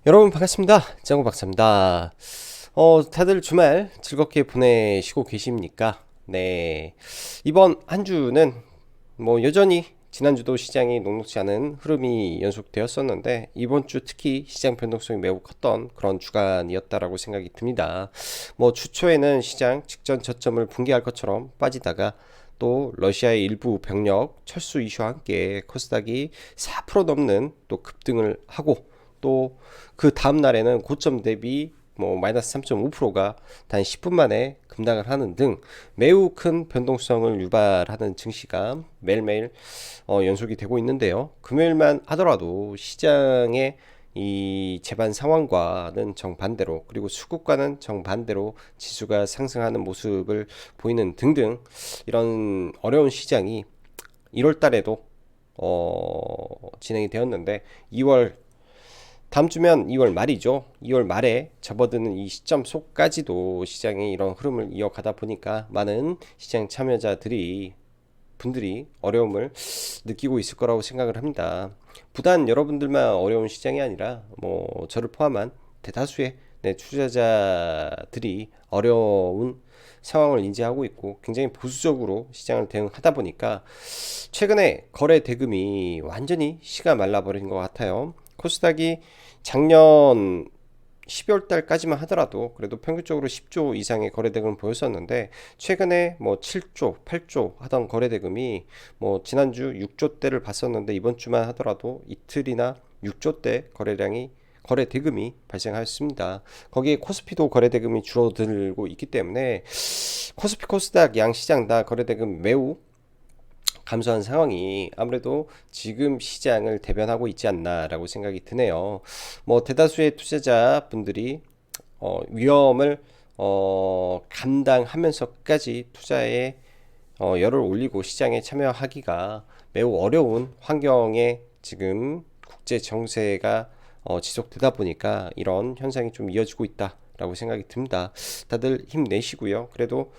여러분 반갑습니다. 짱구 박사입니다. 다들 주말 즐겁게 보내시고 계십니까? 네. 이번 한 주는 뭐 여전히 지난주도 시장이 녹록지 않은 흐름이 연속되었었는데 이번 주 특히 시장 변동성이 매우 컸던 그런 주간이었다라고 생각이 듭니다. 뭐 주 초에는 시장 직전 저점을 붕괴할 것처럼 빠지다가 또 러시아의 일부 병력 철수 이슈와 함께 코스닥이 4% 넘는 또 급등을 하고 또 그 다음 날에는 고점 대비 뭐 마이너스 3.5%가 단 10분 만에 급락을 하는 등 매우 큰 변동성을 유발하는 증시가 매일매일 연속이 되고 있는데요. 금요일만 하더라도 시장의 이 제반 상황과는 정반대로 그리고 수급과는 정반대로 지수가 상승하는 모습을 보이는 등등 이런 어려운 시장이 1월 달에도 진행이 되었는데 2월 다음 주면 2월 말이죠. 2월 말에 접어드는 이 시점 속까지도 시장의 이런 흐름을 이어가다 보니까 많은 시장 참여자들이 분들이 어려움을 느끼고 있을 거라고 생각을 합니다. 부단 여러분들만 어려운 시장이 아니라 뭐 저를 포함한 대다수의 투자자들이 어려운 상황을 인지하고 있고 굉장히 보수적으로 시장을 대응하다 보니까 최근에 거래 대금이 완전히 씨가 말라버린 것 같아요. 코스닥이 작년 12월 달까지만 하더라도 그래도 평균적으로 10조 이상의 거래대금을 보였었는데 최근에 뭐 7조, 8조 하던 거래대금이 뭐 지난주 6조대를 봤었는데 이번 주만 하더라도 이틀이나 6조대 거래대금이 발생하였습니다. 거기에 코스피도 거래대금이 줄어들고 있기 때문에 코스피, 코스닥 양 시장 다 거래대금 매우 감소한 상황이 아무래도 지금 시장을 대변하고 있지 않나라고 생각이 드네요. 뭐 대다수의 투자자분들이 위험을 감당하면서까지 투자에 열을 올리고 시장에 참여하기가 매우 어려운 환경에 지금 국제 정세가 지속되다 보니까 이런 현상이 좀 이어지고 있다라고 생각이 듭니다. 다들 힘내시고요. 그래도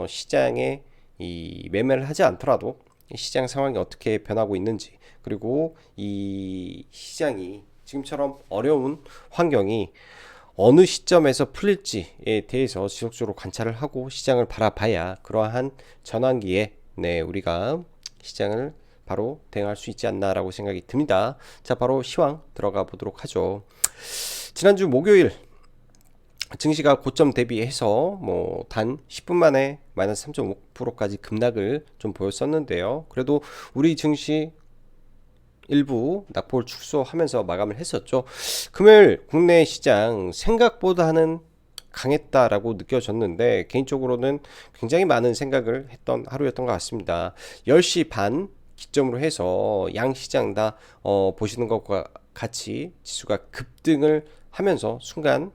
시장에 이 매매를 하지 않더라도 시장 상황이 어떻게 변하고 있는지 그리고 이 시장이 지금처럼 어려운 환경이 어느 시점에서 풀릴지에 대해서 지속적으로 관찰을 하고 시장을 바라봐야 그러한 전환기에 우리가 시장을 바로 대응할 수 있지 않나라고 생각이 듭니다. 자, 바로 시황 들어가 보도록 하죠. 지난주 목요일 증시가 고점 대비해서 뭐 단 10분 만에 마이너스 3.5%까지 급락을 좀 보였었는데요. 그래도 우리 증시 일부 낙폭을 축소하면서 마감을 했었죠. 금요일 국내 시장 생각보다는 강했다라고 느껴졌는데 개인적으로는 굉장히 많은 생각을 했던 하루였던 것 같습니다. 10시 반 기점으로 해서 양 시장 다 보시는 것과 같이 지수가 급등을 하면서 순간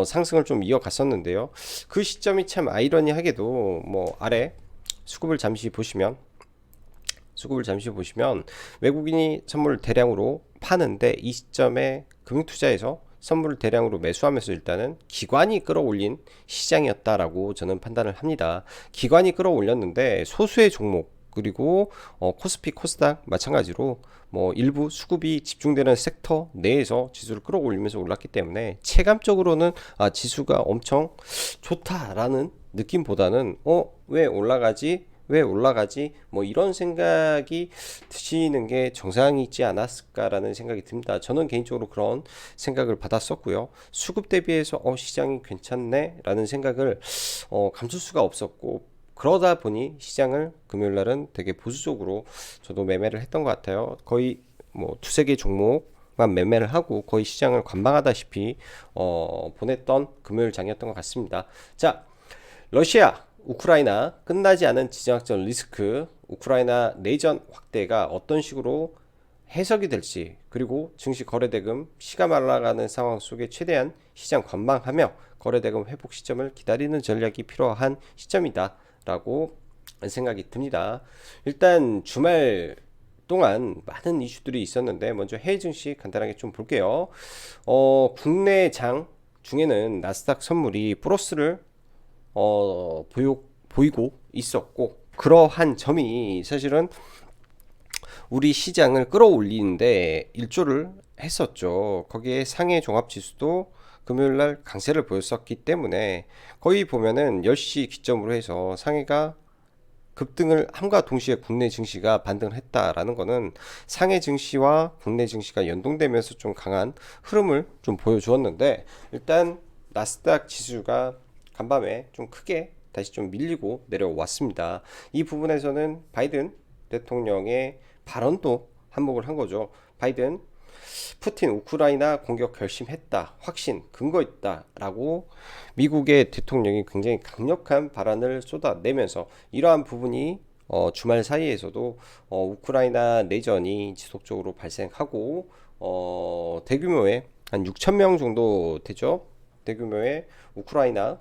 상승을 좀 이어갔었는데요. 그 시점이 참 아이러니하게도 뭐 아래 수급을 잠시 보시면 외국인이 선물을 대량으로 파는데 이 시점에 금융투자에서 선물을 대량으로 매수하면서 일단은 기관이 끌어올린 시장이었다라고 저는 판단을 합니다. 기관이 끌어올렸는데 소수의 종목 그리고 코스피 코스닥 마찬가지로 뭐 일부 수급이 집중되는 섹터 내에서 지수를 끌어올리면서 올랐기 때문에 체감적으로는 지수가 엄청 좋다라는 느낌보다는 왜 올라가지 뭐 이런 생각이 드시는 게 정상이지 않았을까라는 생각이 듭니다. 저는 개인적으로 그런 생각을 받았었고요. 수급 대비해서 시장이 괜찮네 라는 생각을 감출 수가 없었고 그러다 보니 시장을 금요일 날은 되게 보수적으로 저도 매매를 했던 것 같아요. 거의 뭐 두세 개 종목만 매매를 하고 거의 시장을 관망하다시피 보냈던 금요일 장이었던 것 같습니다. 자, 러시아 우크라이나 끝나지 않은 지정학적 리스크, 우크라이나 내전 확대가 어떤 식으로 해석이 될지, 그리고 증시 거래대금 시가 말라가는 상황 속에 최대한 시장 관망하며 거래대금 회복 시점을 기다리는 전략이 필요한 시점이다 라고 생각이 듭니다. 일단 주말 동안 많은 이슈들이 있었는데 먼저 해외 증시 간단하게 좀 볼게요. 국내 장 중에는 나스닥 선물이 플러스를 보이고 있었고 그러한 점이 사실은 우리 시장을 끌어올리는데 일조를 했었죠. 거기에 상해 종합지수도 금요일 날 강세를 보였었기 때문에 거의 보면은 10시 기점으로 해서 상해가 급등을 함과 동시에 국내 증시가 반등을 했다라는 거는 상해 증시와 국내 증시가 연동되면서 좀 강한 흐름을 좀 보여주었는데, 일단 나스닥 지수가 간밤에 좀 크게 다시 좀 밀리고 내려왔습니다. 이 부분에서는 바이든 대통령의 발언도 한몫을 한 거죠. 바이든 푸틴 우크라이나 공격 결심했다, 확신 근거 있다라고 미국의 대통령이 굉장히 강력한 발언을 쏟아내면서 이러한 부분이 주말 사이에서도 우크라이나 내전이 지속적으로 발생하고 대규모의 한 6천 명 정도 되죠. 대규모의 우크라이나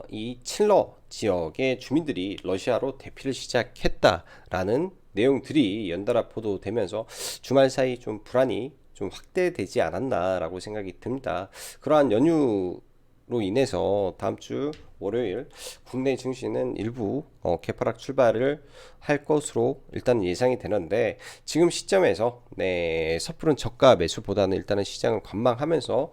이 칠러 지역의 주민들이 러시아로 대피를 시작했다라는 내용들이 연달아 보도되면서 주말 사이 좀 불안이 좀 확대되지 않았나라고 생각이 듭니다. 그러한 연휴로 인해서 다음 주 월요일 국내 증시는 일부 개파락 출발을 할 것으로 일단 예상이 되는데, 지금 시점에서 섣부른 저가 매수보다는 일단은 시장을 관망하면서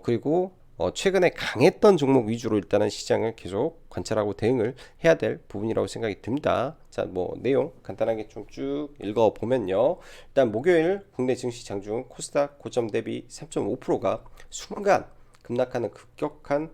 그리고 최근에 강했던 종목 위주로 일단은 시장을 계속 관찰하고 대응을 해야 될 부분이라고 생각이 듭니다. 자, 뭐 내용 간단하게 좀 쭉 읽어 보면요. 일단 목요일 국내 증시 장중 코스닥 고점 대비 3.5%가 순간 급락하는 급격한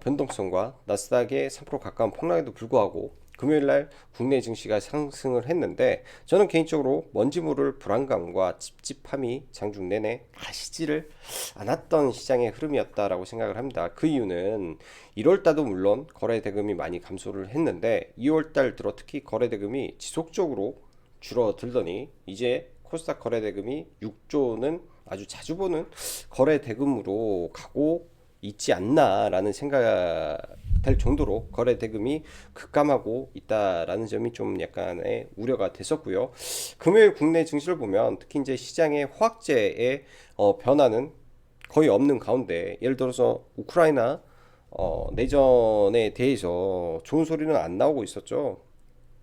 변동성과 나스닥의 3% 가까운 폭락에도 불구하고 금요일날 국내 증시가 상승을 했는데, 저는 개인적으로 먼지물을 불안감과 찝찝함이 장중 내내 가시지를 않았던 시장의 흐름이었다라고 생각을 합니다. 그 이유는 1월달도 물론 거래 대금이 많이 감소를 했는데 2월달 들어 특히 거래 대금이 지속적으로 줄어들더니 이제 코스닥 거래 대금이 6조는 아주 자주 보는 거래 대금으로 가고 있지 않나라는 생각 될 정도로 거래 대금이 급감하고 있다라는 점이 좀 약간의 우려가 됐었고요. 금요일 국내 증시를 보면 특히 이제 시장의 호황제의 변화는 거의 없는 가운데, 예를 들어서 우크라이나 내전에 대해서 좋은 소리는 안 나오고 있었죠.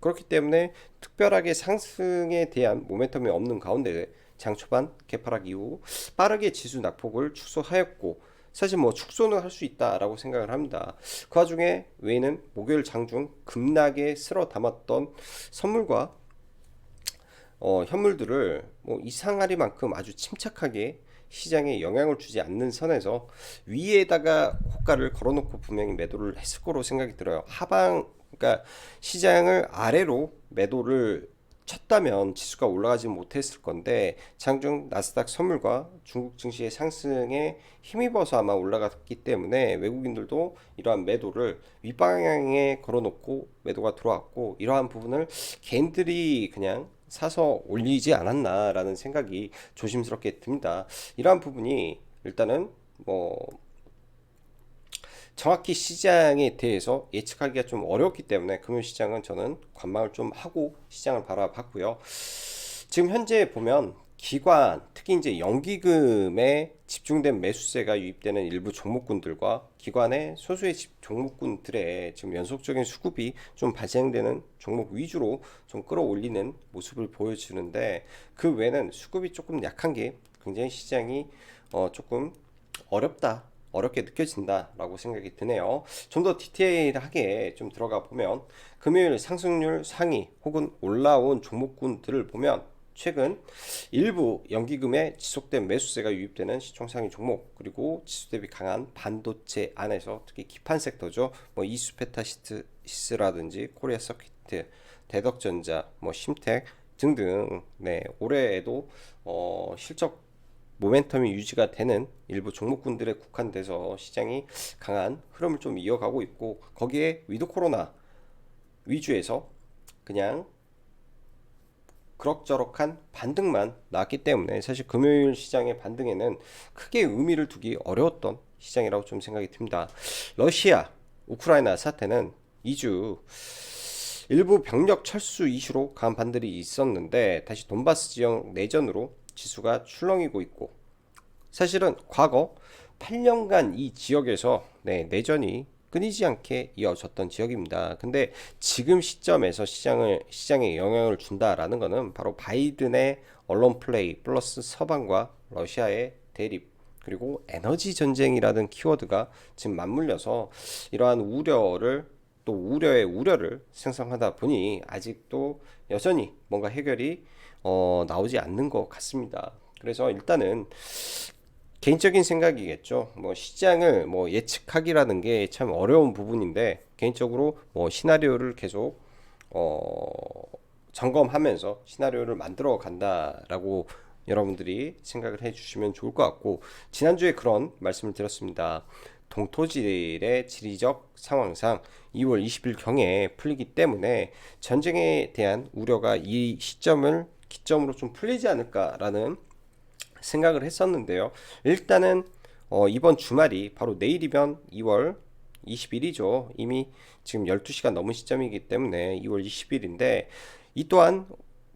그렇기 때문에 특별하게 상승에 대한 모멘텀이 없는 가운데 장 초반 개파락 이후 빠르게 지수 낙폭을 축소하였고, 사실 뭐 축소는 할 수 있다라고 생각을 합니다. 그 와중에 외에는 목요일 장중 급락에 쓸어 담았던 선물과 현물들을 뭐 이상하리만큼 아주 침착하게 시장에 영향을 주지 않는 선에서 위에다가 호가를 걸어놓고 분명히 매도를 했을 거로 생각이 들어요. 그러니까 시장을 아래로 매도를 쳤다면 지수가 올라가지 못했을 건데, 장중 나스닥 선물과 중국 증시의 상승에 힘입어서 아마 올라갔기 때문에 외국인들도 이러한 매도를 윗방향에 걸어놓고 매도가 들어왔고, 이러한 부분을 개인들이 그냥 사서 올리지 않았나라는 생각이 조심스럽게 듭니다. 이러한 부분이 일단은 뭐 정확히 시장에 대해서 예측하기가 좀 어렵기 때문에 금융 시장은 저는 관망을 좀 하고 시장을 바라봤고요. 지금 현재 보면 기관, 특히 이제 연기금에 집중된 매수세가 유입되는 일부 종목군들과 기관의 소수의 종목군들의 지금 연속적인 수급이 좀 발생되는 종목 위주로 좀 끌어올리는 모습을 보여주는데, 그 외에는 수급이 조금 약한 게 굉장히 시장이 조금 어렵게 느껴진다라고 생각이 드네요. 좀 더 디테일하게 좀 들어가 보면 금요일 상승률 상위 혹은 올라온 종목군들을 보면 최근 일부 연기금에 지속된 매수세가 유입되는 시총 상위 종목, 그리고 지수 대비 강한 반도체 안에서 특히 기판 섹터죠. 뭐 이수페타시스라든지 코리아 서킷, 대덕전자, 뭐 심텍 등등, 올해에도 실적 모멘텀이 유지가 되는 일부 종목군들에 국한돼서 시장이 강한 흐름을 좀 이어가고 있고, 거기에 위드 코로나 위주에서 그냥 그럭저럭한 반등만 나왔기 때문에 사실 금요일 시장의 반등에는 크게 의미를 두기 어려웠던 시장이라고 좀 생각이 듭니다. 러시아 우크라이나 사태는 2주 일부 병력 철수 이슈로 강한 반등이 있었는데 다시 돈바스 지역 내전으로 지수가 출렁이고 있고, 사실은 과거 8년간 이 지역에서 내전이 끊이지 않게 이어졌던 지역입니다. 근데 지금 시점에서 시장에 영향을 준다라는 것은 바로 바이든의 언론 플레이 플러스 서방과 러시아의 대립 그리고 에너지 전쟁이라는 키워드가 지금 맞물려서 이러한 우려를 또 우려의 우려를 생성하다 보니 아직도 여전히 뭔가 해결이 나오지 않는 것 같습니다. 그래서 일단은 개인적인 생각이겠죠. 뭐 시장을 뭐 예측하기라는 게 참 어려운 부분인데 개인적으로 뭐 시나리오를 계속 어, 점검하면서 시나리오를 만들어 간다라고 여러분들이 생각을 해주시면 좋을 것 같고 지난주에 그런 말씀을 드렸습니다. 동토질의 지리적 상황상 2월 20일 경에 풀리기 때문에 전쟁에 대한 우려가 이 시점을 기점으로 좀 풀리지 않을까라는 생각을 했었는데요. 일단은 이번 주말이 바로 내일이면 2월 20일이죠. 이미 지금 12시가 넘은 시점이기 때문에 2월 20일인데 이 또한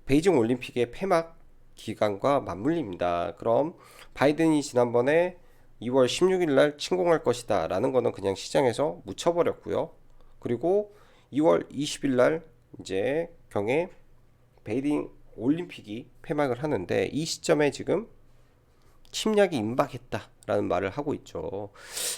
베이징 올림픽의 폐막 기간과 맞물립니다. 그럼 바이든이 지난번에 2월 16일 날 침공할 것이다 라는 거는 그냥 시장에서 묻혀버렸고요. 그리고 2월 20일 날 이제 경에 베이징 올림픽이 폐막을 하는데 이 시점에 지금 침략이 임박했다라는 말을 하고 있죠.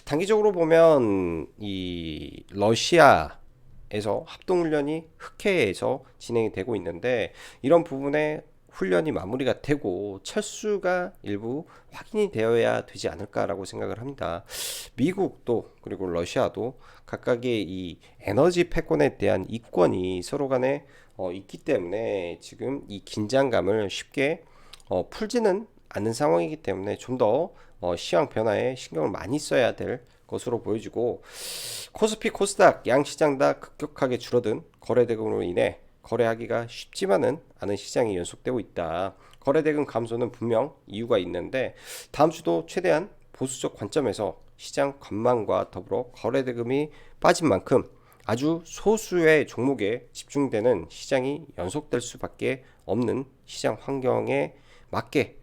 단기적으로 보면 이 러시아에서 합동훈련이 흑해에서 진행이 되고 있는데 이런 부분에 훈련이 마무리가 되고 철수가 일부 확인이 되어야 되지 않을까라고 생각을 합니다. 미국도 그리고 러시아도 각각의 이 에너지 패권에 대한 이권이 서로 간에 있기 때문에 지금 이 긴장감을 쉽게 풀지는 않는 상황이기 때문에 좀 더 시황 변화에 신경을 많이 써야 될 것으로 보여지고 코스피 코스닥 양 시장 다 급격하게 줄어든 거래대금으로 인해 거래하기가 쉽지만은 않은 시장이 연속되고 있다. 거래대금 감소는 분명 이유가 있는데 다음 주도 최대한 보수적 관점에서 시장 전망과 더불어 거래대금이 빠진 만큼 아주 소수의 종목에 집중되는 시장이 연속될 수밖에 없는 시장 환경에 맞게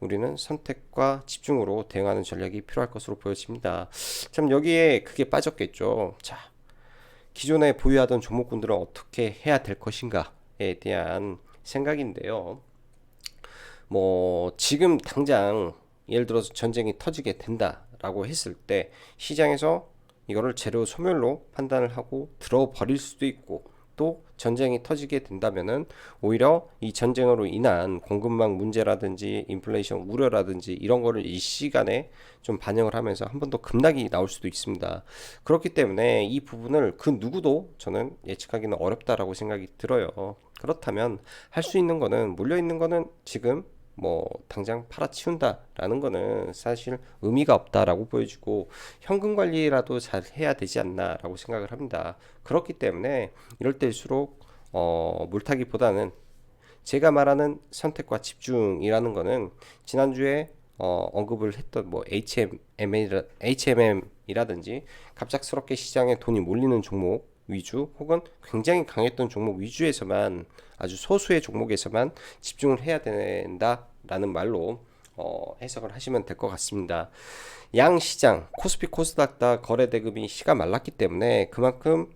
우리는 선택과 집중으로 대응하는 전략이 필요할 것으로 보여집니다. 참 여기에 그게 빠졌겠죠. 자, 기존에 보유하던 종목군들은 어떻게 해야 될 것인가에 대한 생각인데요. 뭐 지금 당장 예를 들어서 전쟁이 터지게 된다라고 했을 때 시장에서 이거를 재료 소멸로 판단을 하고 들어버릴 수도 있고 또 전쟁이 터지게 된다면은 오히려 이 전쟁으로 인한 공급망 문제라든지 인플레이션 우려라든지 이런 거를 이 시간에 좀 반영을 하면서 한 번 더 급락이 나올 수도 있습니다. 그렇기 때문에 이 부분을 그 누구도 저는 예측하기는 어렵다라고 생각이 들어요. 그렇다면 할 수 있는 거는 물려 있는 거는 지금 뭐 당장 팔아치운다라는 거는 사실 의미가 없다라고 보여지고 현금 관리라도 잘 해야 되지 않나라고 생각을 합니다. 그렇기 때문에 이럴 때일수록 물타기보다는 제가 말하는 선택과 집중이라는 거는 지난주에 언급을 했던 뭐 HMM이라든지 갑작스럽게 시장에 돈이 몰리는 종목 위주 혹은 굉장히 강했던 종목 위주에서만 아주 소수의 종목에서만 집중을 해야 된다라는 말로 해석을 하시면 될 것 같습니다. 양 시장 코스피 코스닥 다 거래 대금이 시가 말랐기 때문에 그만큼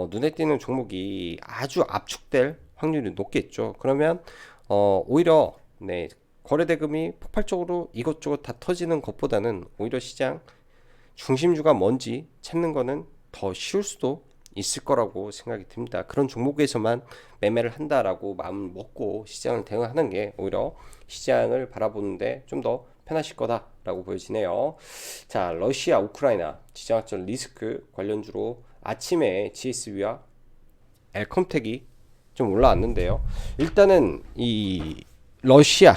눈에 띄는 종목이 아주 압축될 확률이 높겠죠. 그러면 오히려 네, 거래 대금이 폭발적으로 이것저것 다 터지는 것보다는 오히려 시장 중심주가 뭔지 찾는 거는 더 쉬울 수도 있을 거라고 생각이 듭니다. 그런 종목에서만 매매를 한다라고 마음 먹고 시장을 대응하는 게 오히려 시장을 바라보는데 좀 더 편하실 거다라고 보여지네요. 자, 러시아, 우크라이나 지정학적 리스크 관련주로 아침에 GSV와 엘컴텍이 좀 올라왔는데요. 일단은 이 러시아,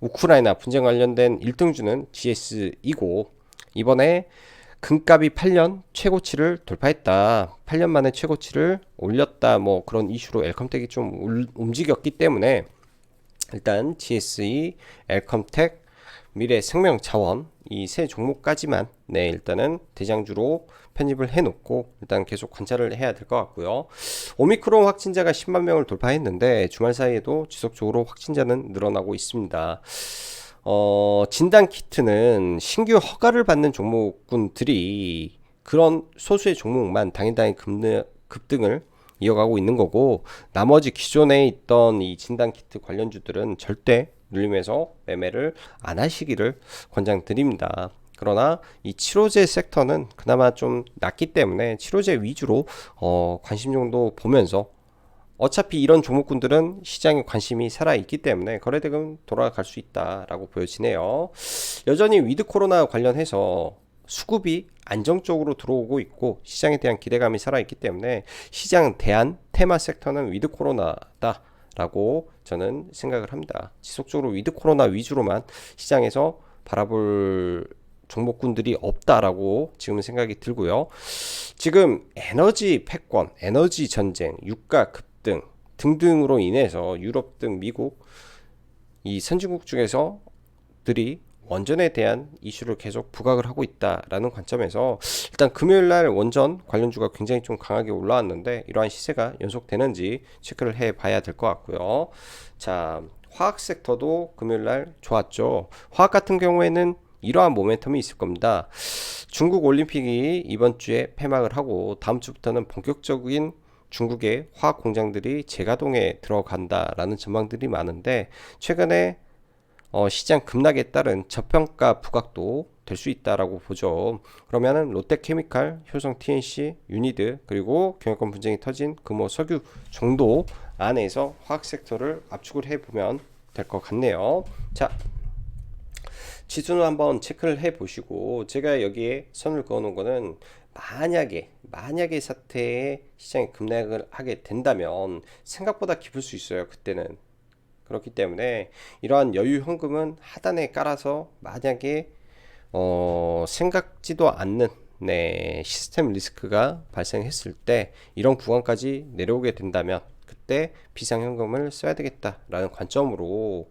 우크라이나 분쟁 관련된 1등주는 GS이고 이번에 금값이 8년 최고치를 돌파했다. 8년 만에 최고치를 올렸다. 뭐 그런 이슈로 엘컴텍이 좀 움직였기 때문에 일단 GSE, 엘컴텍, 미래생명자원 이 세 종목까지만 네 일단은 대장주로 편입을 해놓고 일단 계속 관찰을 해야 될 것 같고요. 오미크론 확진자가 10만 명을 돌파했는데 주말 사이에도 지속적으로 확진자는 늘어나고 있습니다. 진단 키트는 신규 허가를 받는 종목군들이 그런 소수의 종목만 당일당일 급등을 이어가고 있는 거고, 나머지 기존에 있던 이 진단키트 관련주들은 절대 눌림에서 매매를 안 하시기를 권장드립니다. 그러나 이 치료제 섹터는 그나마 좀 낮기 때문에 치료제 위주로 관심 정도 보면서, 어차피 이런 종목군들은 시장에 관심이 살아있기 때문에 거래대금 돌아갈 수 있다라고 보여지네요. 여전히 위드 코로나 관련해서 수급이 안정적으로 들어오고 있고 시장에 대한 기대감이 살아있기 때문에 시장 대한 테마 섹터는 위드 코로나다 라고 저는 생각을 합니다. 지속적으로 위드 코로나 위주로만 시장에서 바라볼 종목군들이 없다라고 지금 생각이 들고요. 지금 에너지 패권, 에너지 전쟁, 유가 급등 등등으로 인해서 유럽 등 미국 이 선진국 중에서들이 원전에 대한 이슈를 계속 부각을 하고 있다라는 관점에서 일단 금요일날 원전 관련주가 굉장히 좀 강하게 올라왔는데 이러한 시세가 연속되는지 체크를 해봐야 될 것 같고요. 자, 화학 섹터도 금요일날 좋았죠. 화학 같은 경우에는 이러한 모멘텀이 있을 겁니다. 중국 올림픽이 이번 주에 폐막을 하고 다음 주부터는 본격적인 중국의 화학 공장들이 재가동에 들어간다라는 전망들이 많은데, 최근에 시장 급락에 따른 저평가 부각도 될 수 있다라고 보죠. 그러면은 롯데케미칼, 효성 TNC, 유니드, 그리고 경영권 분쟁이 터진 금호 석유 정도 안에서 화학 섹터를 압축을 해보면 될 것 같네요. 자, 지수는 한번 체크를 해 보시고, 제가 여기에 선을 그어 놓은 거는 만약에 사태에 시장이 급락을 하게 된다면 생각보다 깊을 수 있어요. 그때는. 그렇기 때문에 이러한 여유 현금은 하단에 깔아서 만약에 생각지도 않는 시스템 리스크가 발생했을 때 이런 구간까지 내려오게 된다면 그때 비상현금을 써야 되겠다라는 관점으로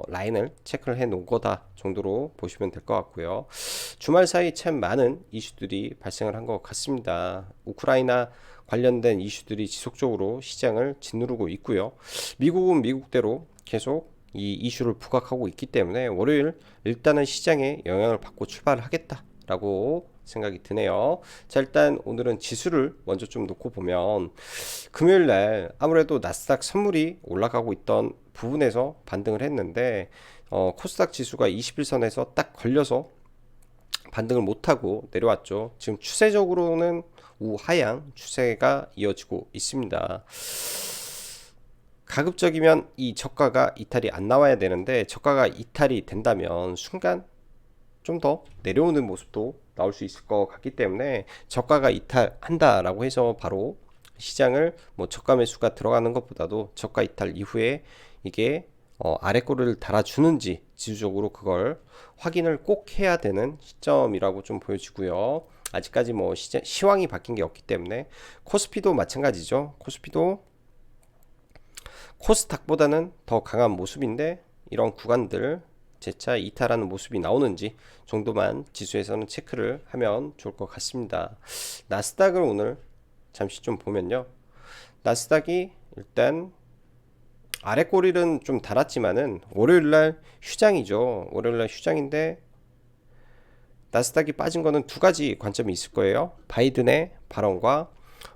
라인을 체크를 해 놓은 거다 정도로 보시면 될 것 같고요. 주말 사이 참 많은 이슈들이 발생을 한 것 같습니다. 우크라이나 관련된 이슈들이 지속적으로 시장을 짓누르고 있고요. 미국은 미국대로 계속 이 이슈를 부각하고 있기 때문에 월요일 일단은 시장에 영향을 받고 출발을 하겠다라고 생각이 드네요. 자, 일단 오늘은 지수를 먼저 좀 놓고 보면 금요일날 아무래도 나스닥 선물이 올라가고 있던 부분에서 반등을 했는데 코스닥 지수가 21선에서 딱 걸려서 반등을 못하고 내려왔죠. 지금 추세적으로는 우하향 추세가 이어지고 있습니다. 가급적이면 이 저가가 이탈이 안 나와야 되는데 저가가 이탈이 된다면 순간 좀 더 내려오는 모습도 나올 수 있을 것 같기 때문에 저가가 이탈한다라고 해서 바로 시장을 뭐 저가 매수가 들어가는 것보다도 저가 이탈 이후에 이게 아래 꼬리를 달아주는지 지수적으로 그걸 확인을 꼭 해야 되는 시점이라고 좀 보여지고요. 아직까지 뭐 시황이 바뀐 게 없기 때문에 코스피도 마찬가지죠. 코스피도 코스닥보다는 더 강한 모습인데 이런 구간들 재차 이탈하는 모습이 나오는지 정도만 지수에서는 체크를 하면 좋을 것 같습니다. 나스닥을 오늘 잠시 좀 보면요. 나스닥이 일단 아래 꼬리는 좀 달았지만은 월요일날 휴장이죠. 월요일날 휴장인데 나스닥이 빠진 거는 두 가지 관점이 있을 거예요. 바이든의 발언과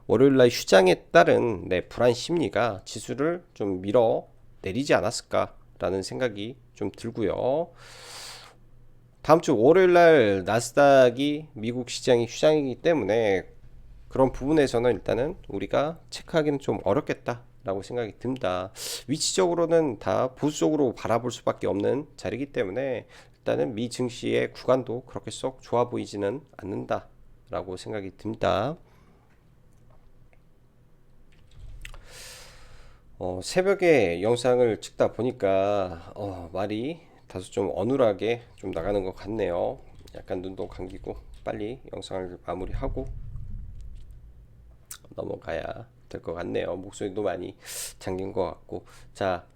월요일날 휴장에 따른 불안 심리가 지수를 좀 밀어 내리지 않았을까라는 생각이 좀 들고요. 다음 주 월요일날 나스닥이 미국 시장이 휴장이기 때문에 그런 부분에서는 일단은 우리가 체크하기는 좀 어렵겠다라고 생각이 듭니다. 위치적으로는 다 보수적으로 바라볼 수밖에 없는 자리이기 때문에 일단은 미 증시의 구간도 그렇게 썩 좋아 보이지는 않는다라고 생각이 듭니다. 새벽에 영상을 찍다 보니까 말이 다소 좀 어눌하게 좀 나가는 것 같네요. 약간 눈도 감기고 빨리 영상을 마무리하고 넘어가야 될 것 같네요. 목소리도 많이 잠긴 것 같고. 자,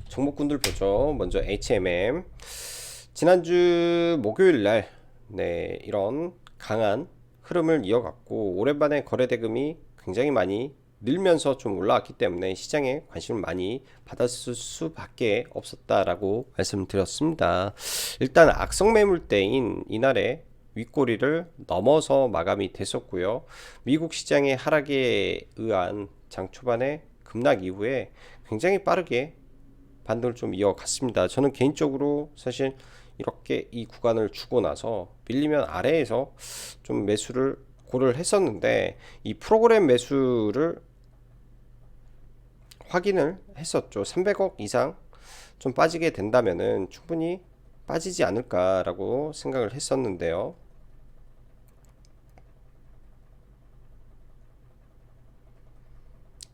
종목군들 보죠. 먼저 HMM. 지난주 목요일날 이런 강한 흐름을 이어갔고 오랜만에 거래대금이 굉장히 많이 늘면서 좀 올라왔기 때문에 시장에 관심을 많이 받았을 수밖에 없었다라고 말씀드렸습니다. 일단 악성 매물대인 이날의 윗꼬리를 넘어서 마감이 됐었고요. 미국 시장의 하락에 의한 장 초반에 급락 이후에 굉장히 빠르게 반등을 좀 이어갔습니다. 저는 개인적으로 사실 이렇게 이 구간을 주고 나서 밀리면 아래에서 좀 매수를 고려를 했었는데, 이 프로그램 매수를 확인을 했었죠. 300억 이상 좀 빠지게 된다면은 충분히 빠지지 않을까라고 생각을 했었는데요.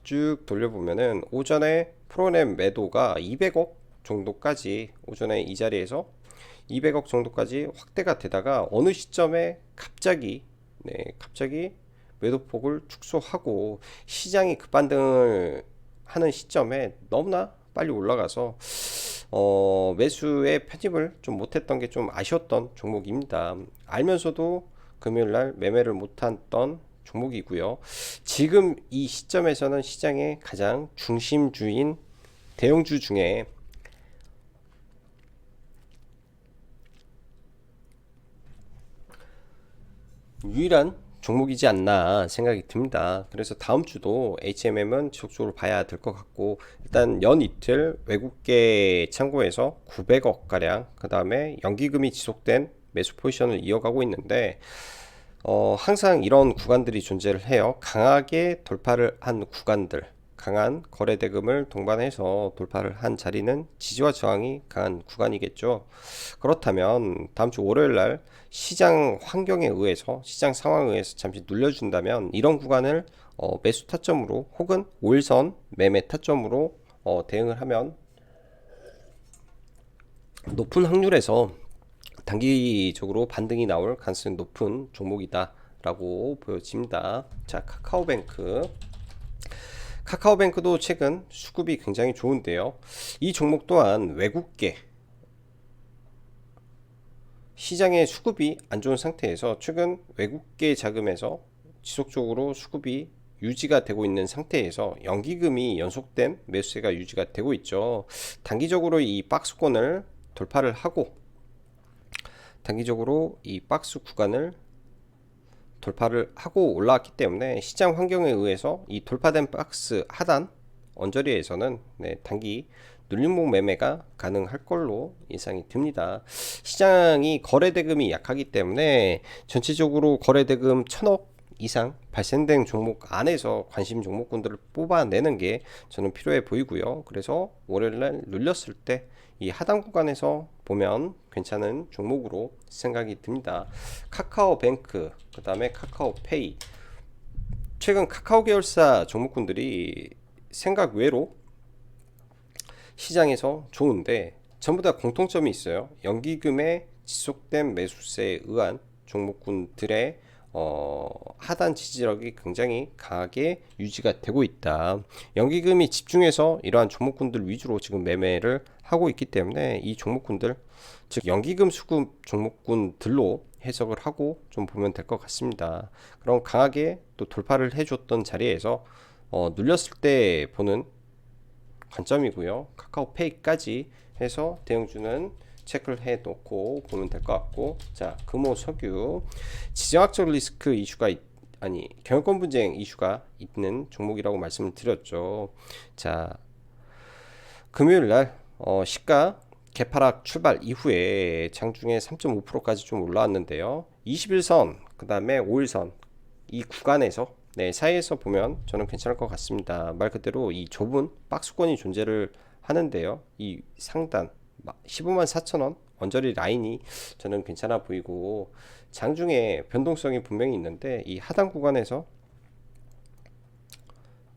쭉 돌려보면은 오전에 프로그램 매도가 200억 정도까지, 오전에 이 자리에서 200억 정도까지 확대가 되다가 어느 시점에 갑자기 매도폭을 축소하고 시장이 급반등을 하는 시점에 너무나 빨리 올라가서 매수의 편입을 좀 못했던 게 좀 아쉬웠던 종목입니다. 알면서도 금요일날 매매를 못했던 종목이고요. 지금 이 시점에서는 시장의 가장 중심주인 대형주 중에 유일한 종목이지 않나 생각이 듭니다. 그래서 다음 주도 HMM은 지속적으로 봐야 될 것 같고, 일단 연 이틀 외국계 창고에서 900억 가량, 그 다음에 연기금이 지속된 매수 포지션을 이어가고 있는데, 항상 이런 구간들이 존재를 해요. 강하게 돌파를 한 구간들, 강한 거래 대금을 동반해서 돌파를 한 자리는 지지와 저항이 강한 구간이겠죠. 그렇다면 다음 주 월요일 날 시장 환경에 의해서, 시장 상황에 의해서 잠시 눌려준다면 이런 구간을 매수 타점으로 혹은 5일선 매매 타점으로 대응을 하면 높은 확률에서 단기적으로 반등이 나올 가능성이 높은 종목이다 라고 보여집니다. 자, 카카오뱅크도 최근 수급이 굉장히 좋은데요. 이 종목 또한 외국계 시장의 수급이 안 좋은 상태에서 최근 외국계 자금에서 지속적으로 수급이 유지가 되고 있는 상태에서 연기금이 연속된 매수세가 유지가 되고 있죠. 단기적으로 이 박스권을 돌파를 하고, 단기적으로 이 박스 구간을 돌파를 하고 올라왔기 때문에 시장 환경에 의해서 이 돌파된 박스 하단 언저리에서는 단기 눌림목 매매가 가능할 걸로 예상이 듭니다. 시장이 거래대금이 약하기 때문에 전체적으로 거래대금 1000억 이상 발생된 종목 안에서 관심 종목군들을 뽑아내는 게 저는 필요해 보이고요. 그래서 월요일날 눌렸을 때 이 하단 구간에서 보면 괜찮은 종목으로 생각이 듭니다. 카카오뱅크, 그 다음에 카카오페이, 최근 카카오 계열사 종목군들이 생각 외로 시장에서 좋은데 전부 다 공통점이 있어요. 연기금의 지속된 매수세에 의한 종목군들의 하단 지지력이 굉장히 강하게 유지가 되고 있다. 연기금이 집중해서 이러한 종목군들 위주로 지금 매매를 하고 있기 때문에 이 종목군들, 즉 연기금 수급 종목군들로 해석을 하고 좀 보면 될 것 같습니다. 그럼 강하게 또 돌파를 해줬던 자리에서 눌렸을 때 보는 관점이고요. 카카오페이까지 해서 대형주는 체크를 해 놓고 보면 될 것 같고, 자, 금호석유 지정학적 리스크 이슈가 경영권 분쟁 이슈가 있는 종목이라고 말씀을 드렸죠. 자, 금요일 날 시가 개파락 출발 이후에 장중에 3.5%까지 좀 올라왔는데요. 21선, 그 다음에 5일선 이 구간에서 사이에서 보면 저는 괜찮을 것 같습니다. 말 그대로 이 좁은 박스권이 존재를 하는데요. 이 상단 15만 4천원 언저리 라인이 저는 괜찮아 보이고, 장중에 변동성이 분명히 있는데 이 하단 구간에서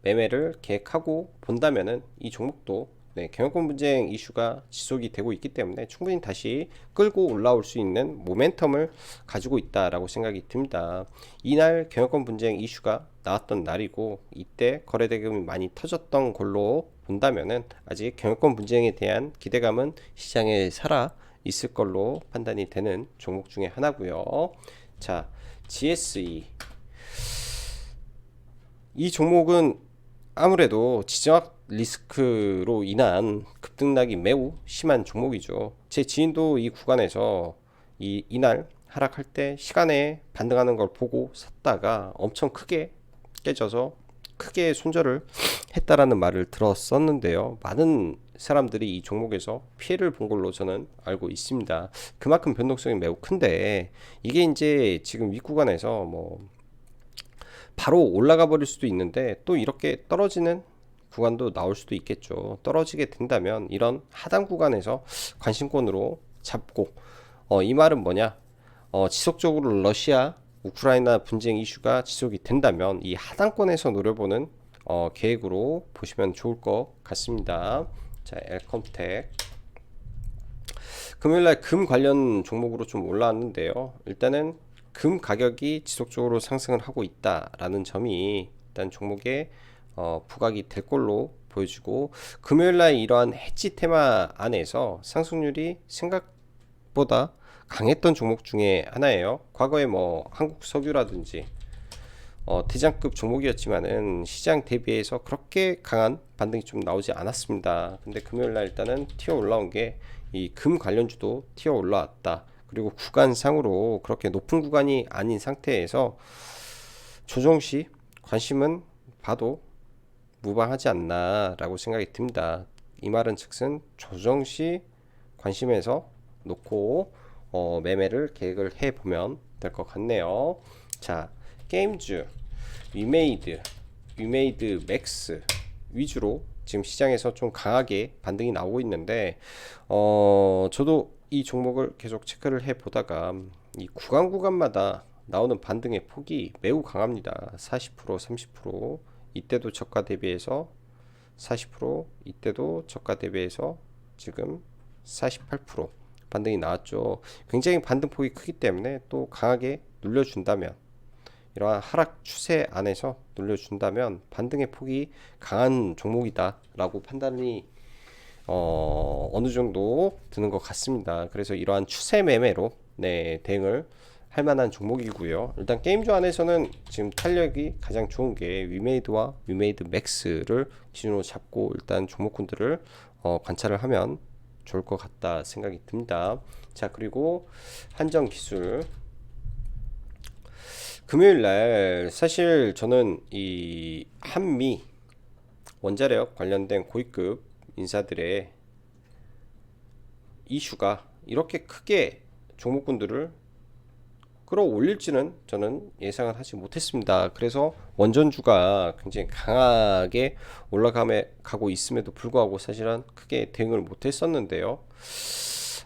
매매를 계획하고 본다면은 이 종목도 경영권 분쟁 이슈가 지속이 되고 있기 때문에 충분히 다시 끌고 올라올 수 있는 모멘텀을 가지고 있다라고 생각이 듭니다. 이날 경영권 분쟁 이슈가 나왔던 날이고, 이때 거래대금이 많이 터졌던 걸로 본다면은 아직 경영권 분쟁에 대한 기대감은 시장에 살아 있을 걸로 판단이 되는 종목 중에 하나고요. 자, GSE 이 종목은 아무래도 지정학 리스크로 인한 급등락이 매우 심한 종목이죠. 제 지인도 이 구간에서 이날 하락할 때 시간에 반등하는 걸 보고 샀다가 엄청 크게 깨져서 크게 손절을 했다라는 말을 들었었는데요. 많은 사람들이 이 종목에서 피해를 본 걸로 저는 알고 있습니다. 그만큼 변동성이 매우 큰데 이게 이제 지금 윗구간에서 뭐 바로 올라가 버릴 수도 있는데 또 이렇게 떨어지는 구간도 나올 수도 있겠죠. 떨어지게 된다면 이런 하단 구간에서 관심권으로 잡고 이 말은 뭐냐? 지속적으로 러시아 우크라이나 분쟁 이슈가 지속이 된다면 이 하단권에서 노려보는 계획으로 보시면 좋을 것 같습니다. 자, 엘컴텍 금요일날 금 관련 종목으로 좀 올라왔는데요. 일단은 금 가격이 지속적으로 상승을 하고 있다라는 점이 일단 종목에 부각이 될 걸로 보여지고 금요일날 이러한 해지 테마 안에서 상승률이 생각보다 강했던 종목 중에 하나예요. 과거에 뭐 한국석유라든지 대장급 종목이었지만은 시장 대비해서 그렇게 강한 반등이 좀 나오지 않았습니다. 근데 금요일날 일단은 튀어 올라온 게 이 금 관련주도 튀어 올라왔다. 그리고 구간상으로 그렇게 높은 구간이 아닌 상태에서 조정시 관심은 봐도 무방하지 않나 라고 생각이 듭니다. 이 말은 즉슨 조정시 관심에서 놓고 매매를 계획을 해보면 될 것 같네요. 자, 게임주 위메이드 맥스 위주로 지금 시장에서 좀 강하게 반등이 나오고 있는데 저도 이 종목을 계속 체크를 해 보다가 이 구간마다 나오는 반등의 폭이 매우 강합니다. 40% 30% 이때도 저가 대비해서 40% 이때도 저가 대비해서 지금 48% 반등이 나왔죠. 굉장히 반등폭이 크기 때문에 또 강하게 눌려준다면 이러한 하락 추세 안에서 눌려준다면 반등의 폭이 강한 종목이다 라고 판단이 어느 정도 드는 것 같습니다. 그래서 이러한 추세 매매로 대응을 할 만한 종목이고요. 일단 게임주 안에서는 지금 탄력이 가장 좋은 게 위메이드와 위메이드 맥스를 기준으로 잡고 일단 종목군들을 관찰을 하면 좋을 것 같다 생각이 듭니다. 자, 그리고 한정기술 금요일날 사실 저는 이 한미 원자력 관련된 고위급 인사들의 이슈가 이렇게 크게 종목군들을 끌어올릴지는 저는 예상을 하지 못했습니다. 그래서 원전주가 굉장히 강하게 올라가고 있음에도 불구하고 사실은 크게 대응을 못했었는데요.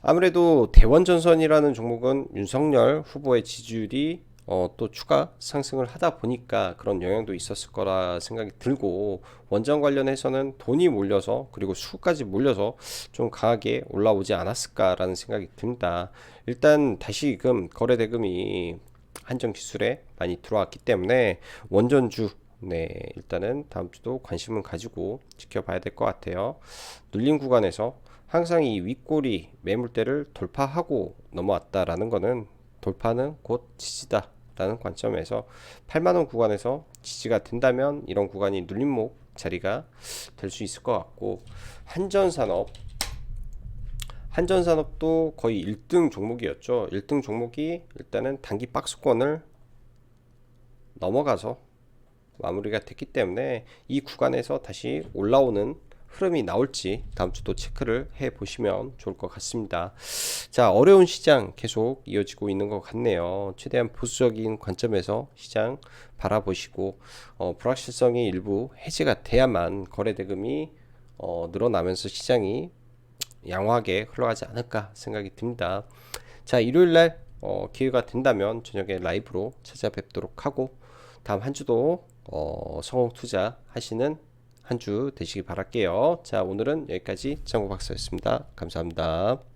아무래도 대원전선이라는 종목은 윤석열 후보의 지지율이 또 추가 상승을 하다 보니까 그런 영향도 있었을 거라 생각이 들고 원전 관련해서는 돈이 몰려서 그리고 수까지 몰려서 좀 강하게 올라오지 않았을까라는 생각이 듭니다. 일단 다시금 거래 대금이 한정기술에 많이 들어왔기 때문에 원전주 일단은 다음 주도 관심은 가지고 지켜봐야 될 것 같아요. 눌림 구간에서 항상 이 윗꼬리 매물대를 돌파하고 넘어왔다라는 거는 돌파는 곧 지지다 라는 관점에서 8만원 구간에서 지지가 된다면 이런 구간이 눌림목 자리가 될 수 있을 것 같고 한전산업도 거의 1등 종목이었죠. 1등 종목이 일단은 단기 박스권을 넘어가서 마무리가 됐기 때문에 이 구간에서 다시 올라오는 흐름이 나올지 다음 주도 체크를 해 보시면 좋을 것 같습니다. 자, 어려운 시장 계속 이어지고 있는 것 같네요. 최대한 보수적인 관점에서 시장 바라보시고 불확실성이 일부 해제가 돼야만 거래 대금이 늘어나면서 시장이 양호하게 흘러가지 않을까 생각이 듭니다. 자, 일요일날 기회가 된다면 저녁에 라이브로 찾아뵙도록 하고 다음 한 주도 성공 투자 하시는 한 주 되시기 바랄게요. 자, 오늘은 여기까지 장구박사였습니다. 감사합니다.